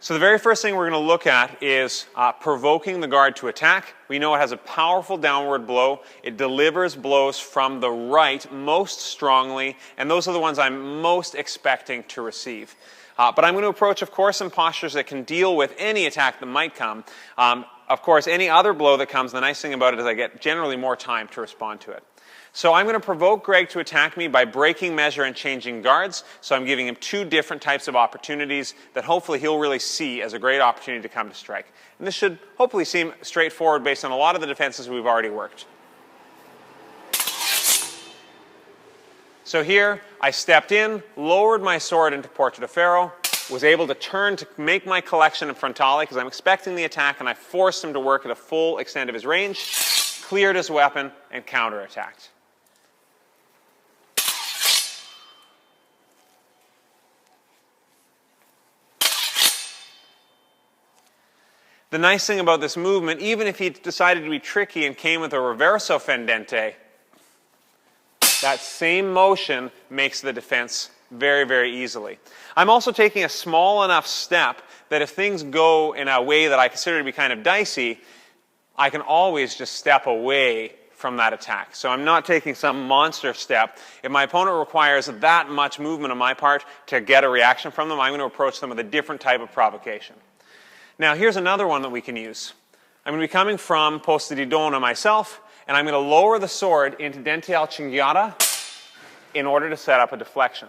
So the very first thing we're going to look at is provoking the guard to attack. We know it has a powerful downward blow. It delivers blows from the right most strongly, and those are the ones I'm most expecting to receive. But I'm going to approach, of course, in postures that can deal with any attack that might come. Of course, any other blow that comes, the nice thing about it is I get generally more time to respond to it. So I'm going to provoke Greg to attack me by breaking measure and changing guards. So I'm giving him two different types of opportunities that hopefully he'll really see as a great opportunity to come to strike. And this should hopefully seem straightforward based on a lot of the defenses we've already worked. So here, I stepped in, lowered my sword into Portrait of Pharaoh, was able to turn to make my collection in frontale because I'm expecting the attack, and I forced him to work at a full extent of his range, cleared his weapon, and counterattacked. The nice thing about this movement, even if he decided to be tricky and came with a reverso fendente, that same motion makes the defense very, very easily. I'm also taking a small enough step that if things go in a way that I consider to be kind of dicey, I can always just step away from that attack. So I'm not taking some monster step. If my opponent requires that much movement on my part to get a reaction from them, I'm going to approach them with a different type of provocation. Now, here's another one that we can use. I'm going to be coming from posta di donna myself, and I'm going to lower the sword into dente al cinghiata in order to set up a deflection.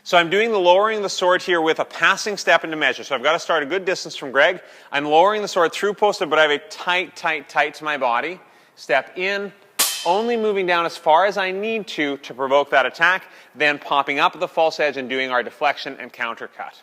So I'm doing the lowering of the sword here with a passing step into measure. So I've got to start a good distance from Greg. I'm lowering the sword through posta, but I have a tight to my body. Step in, only moving down as far as I need to provoke that attack, then popping up at the false edge and doing our deflection and counter cut.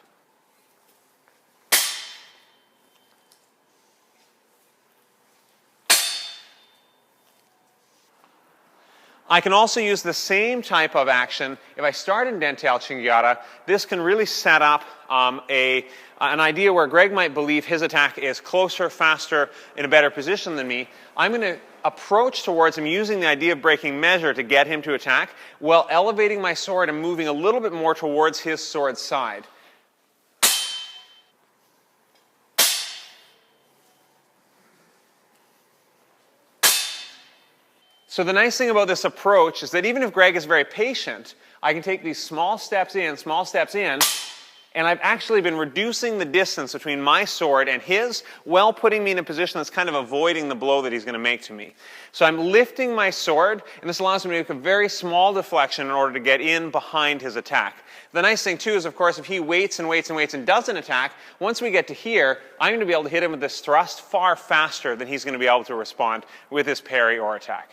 I can also use the same type of action. If I start in dente al cinghiata, this can really set up an idea where Greg might believe his attack is closer, faster, in a better position than me. I'm going to approach towards him using the idea of breaking measure to get him to attack while elevating my sword and moving a little bit more towards his sword side. So the nice thing about this approach is that even if Greg is very patient, I can take these small steps in, and I've actually been reducing the distance between my sword and his while putting me in a position that's kind of avoiding the blow that he's going to make to me. So I'm lifting my sword, and this allows me to make a very small deflection in order to get in behind his attack. The nice thing, too, is, of course, if he waits and doesn't attack, once we get to here, I'm going to be able to hit him with this thrust far faster than he's going to be able to respond with his parry or attack.